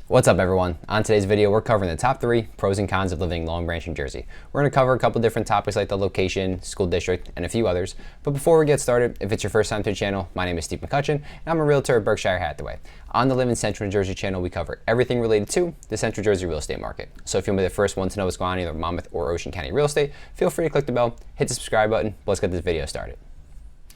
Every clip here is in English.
What's up everyone? On today's video, we're covering the top 3 pros and cons of living in Long Branch, New Jersey. We're going to cover a couple different topics like the location, school district, and a few others. But before we get started, if it's your first time to the channel, my name is Steve McCutcheon, and I'm a realtor at Berkshire Hathaway. On the Live in Central New Jersey channel, we cover everything related to the Central Jersey real estate market. So if you'll be the first one to know what's going on in either Monmouth or Ocean County real estate, feel free to click the bell, hit the subscribe button. Let's get this video started.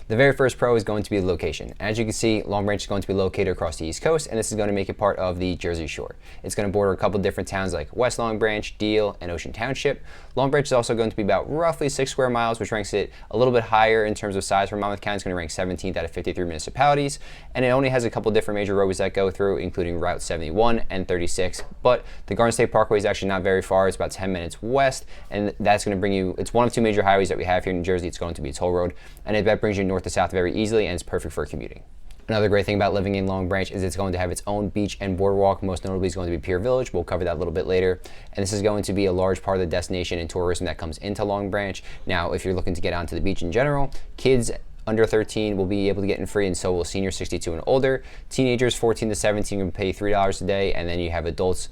The very first pro is going to be the location. As you can see, Long Branch is going to be located across the East Coast, and this is going to make it part of the Jersey Shore. It's going to border a couple different towns like West Long Branch, Deal, and Ocean Township. Long Branch is also going to be about roughly 6 square miles, which ranks it a little bit higher in terms of size for Monmouth County. It's going to rank 17th out of 53 municipalities, and it only has a couple different major roads that go through, including Route 71 and 36. But the Garden State Parkway is actually not very far. It's about 10 minutes west, and that's going to bring you, it's one of 2 major highways that we have here in New Jersey. It's going to be a toll road, and that brings you north to south very easily, and it's perfect for commuting. Another great thing about living in Long Branch is it's going to have its own beach and boardwalk. Most notably is going to be Pier Village. We'll cover that a little bit later. And this is going to be a large part of the destination and tourism that comes into Long Branch. Now, if you're looking to get onto the beach in general, kids under 13 will be able to get in free, and so will seniors 62 and older. Teenagers 14 to 17 will pay $3 a day, and then you have adults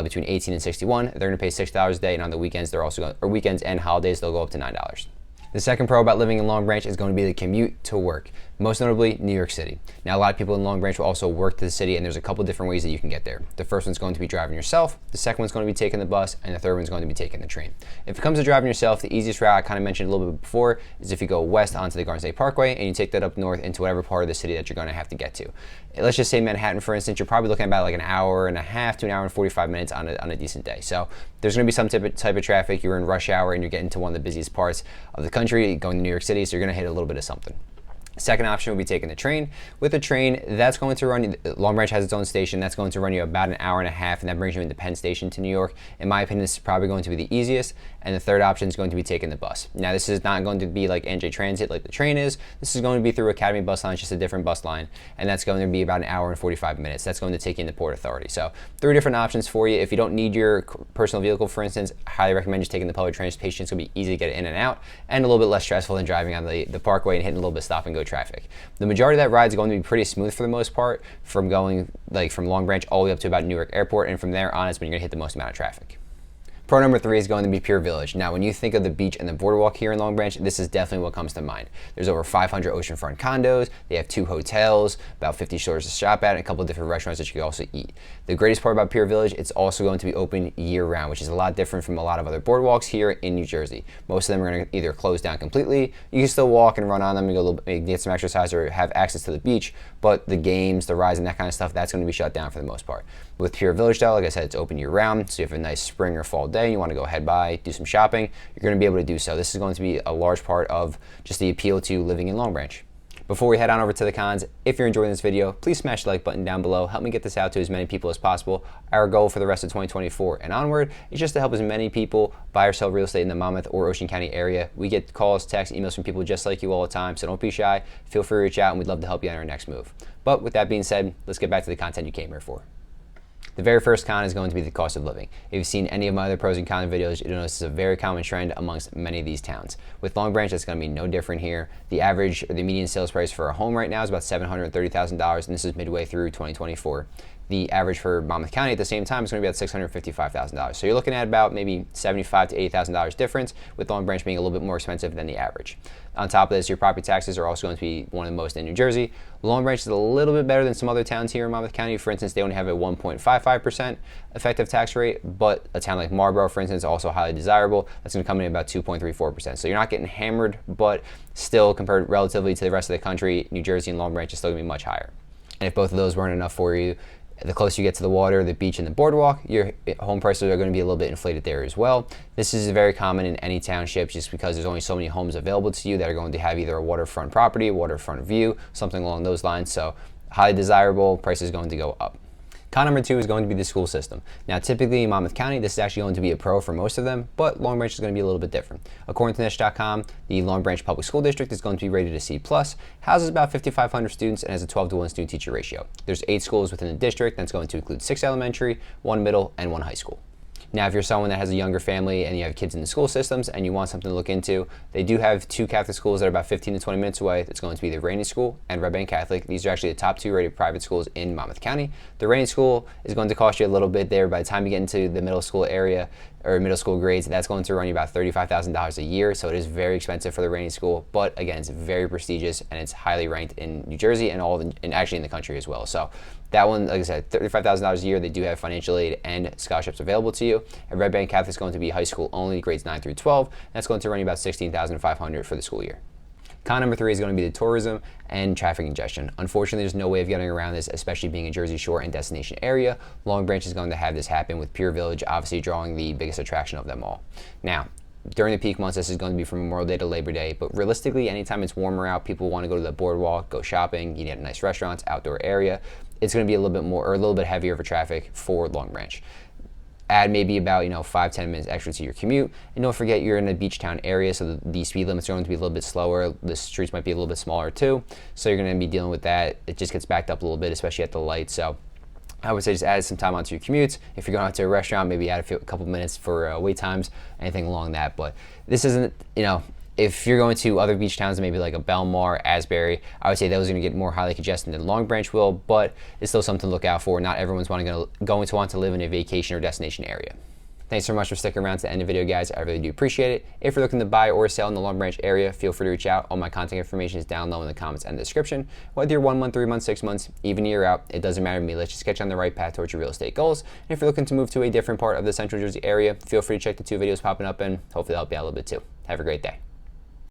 between 18 and 61. They're going to pay $6 a day, and on the weekends, weekends and holidays, they'll go up to $9. The second pro about living in Long Branch is going to be the commute to work, most notably New York City. Now, a lot of people in Long Branch will also work to the city, and there's a couple different ways that you can get there. The first one's going to be driving yourself, the second one's going to be taking the bus, and the third one's going to be taking the train. If it comes to driving yourself, the easiest route I kind of mentioned a little bit before is if you go west onto the Garden State Parkway and you take that up north into whatever part of the city that you're going to have to get to. Let's just say Manhattan, for instance, you're probably looking at about like an hour and a half to an hour and 45 minutes on a decent day. So there's going to be some type of traffic. You're in rush hour and you're getting to one of the busiest parts of the country, going to New York City, so you're going to hit a little bit of something. Second option will be taking the train. With the train, that's going to run you, Long Branch has its own station, that's going to run you about an hour and a half, and that brings you into Penn Station to New York. In my opinion, this is probably going to be the easiest. And the third option is going to be taking the bus. Now, this is not going to be like NJ Transit like the train is. This is going to be through Academy bus line, just a different bus line, and that's going to be about an hour and 45 minutes. That's going to take you into Port Authority. So 3 different options for you. If you don't need your personal vehicle, for instance, I highly recommend just taking the public transportation. It's going to be easy to get in and out, and a little bit less stressful than driving on the parkway and hitting a little bit of stop and go traffic. The majority of that ride is going to be pretty smooth for the most part, from going from Long Branch all the way up to about Newark Airport, and from there on is when you're going to hit the most amount of traffic. Pro number 3 is going to be Pier Village. Now, when you think of the beach and the boardwalk here in Long Branch, this is definitely what comes to mind. There's over 500 oceanfront condos. They have 2 hotels, about 50 stores to shop at, and a couple of different restaurants that you can also eat. The greatest part about Pier Village, it's also going to be open year-round, which is a lot different from a lot of other boardwalks here in New Jersey. Most of them are going to either close down completely. You can still walk and run on them and go get some exercise or have access to the beach, but the games, the rides, and that kind of stuff, that's going to be shut down for the most part. With Pier Village, though, like I said, it's open year-round, so you have a nice spring or fall day and you want to go head by, do some shopping, you're going to be able to do so. This is going to be a large part of just the appeal to living in Long Branch. Before we head on over to the cons, if you're enjoying this video, please smash the like button down below. Help me get this out to as many people as possible. Our goal for the rest of 2024 and onward is just to help as many people buy or sell real estate in the Monmouth or Ocean County area. We get calls, texts, emails from people just like you all the time, so don't be shy. Feel free to reach out, and we'd love to help you on our next move. But with that being said, let's get back to the content you came here for. The very first con is going to be the cost of living. If you've seen any of my other pros and cons videos, you'll notice this is a very common trend amongst many of these towns. With Long Branch, it's going to be no different here. The average or the median sales price for a home right now is about $730,000, and this is midway through 2024. The average for Monmouth County at the same time is going to be about $655,000. So you're looking at about maybe $75,000 to $80,000 difference, with Long Branch being a little bit more expensive than the average. On top of this, your property taxes are also going to be one of the most in New Jersey. Long Branch is a little bit better than some other towns here in Monmouth County. For instance, they only have a 1.55% effective tax rate, but a town like Marlborough, for instance, also highly desirable. That's going to come in about 2.34%. So you're not getting hammered, but still, compared relatively to the rest of the country, New Jersey and Long Branch is still going to be much higher. And if both of those weren't enough for you, the closer you get to the water, the beach, and the boardwalk, your home prices are going to be a little bit inflated there as well. This is very common in any township just because there's only so many homes available to you that are going to have either a waterfront property, waterfront view, something along those lines. So highly desirable, price is going to go up. Con number 2 is going to be the school system. Now, typically in Monmouth County, this is actually going to be a pro for most of them, but Long Branch is going to be a little bit different. According to niche.com, the Long Branch Public School District is going to be rated a C+, houses about 5,500 students, and has a 12-to-1 student-teacher ratio. There's 8 schools within the district. That's going to include 6 elementary, 1 middle, and 1 high school. Now, if you're someone that has a younger family and you have kids in the school systems and you want something to look into, they do have 2 Catholic schools that are about 15 to 20 minutes away. It's going to be the Rainey School and Red Bank Catholic. These are actually the top 2 rated private schools in Monmouth County. The Rainey School is going to cost you a little bit there. By the time you get into the middle school area or middle school grades, that's going to run you about $35,000 a year. So it is very expensive for the Rainey School, but again, it's very prestigious and it's highly ranked in New Jersey and actually in the country as well. So that one, like I said, $35,000 a year. They do have financial aid and scholarships available to you. And Red Bank Catholic is going to be high school only, grades 9 through 12. That's going to run you about $16,500 for the school year. Con number 3 is going to be the tourism and traffic congestion. Unfortunately, there's no way of getting around this, especially being a Jersey Shore and destination area. Long Branch is going to have this happen with Pier Village, obviously drawing the biggest attraction of them all. Now, during the peak months, this is going to be from Memorial Day to Labor Day, but realistically, anytime it's warmer out, people want to go to the boardwalk, go shopping, eat at nice restaurants, outdoor area. It's going to be a little bit more or a little bit heavier for traffic for Long Branch. Add maybe about 5-10 minutes extra to your commute, and don't forget you're in a beach town area, so the speed limits are going to be a little bit slower. The streets might be a little bit smaller too, so you're going to be dealing with that. It just gets backed up a little bit, especially at the light. So I would say just add some time onto your commutes. If you're going out to a restaurant, maybe add a couple minutes for wait times, anything along that. But this isn't, if you're going to other beach towns, maybe like a Belmar, Asbury, I would say those are going to get more highly congested than Long Branch will, but it's still something to look out for. Not everyone's going to want to live in a vacation or destination area. Thanks so much for sticking around to the end of the video, guys. I really do appreciate it. If you're looking to buy or sell in the Long Branch area, feel free to reach out. All my contact information is down low in the comments and the description. Whether you're 1 month, 3 months, 6 months, even a year out, it doesn't matter to me. Let's just get you on the right path towards your real estate goals. And if you're looking to move to a different part of the Central Jersey area, feel free to check the 2 videos popping up, and hopefully they'll help you out a little bit too. Have a great day.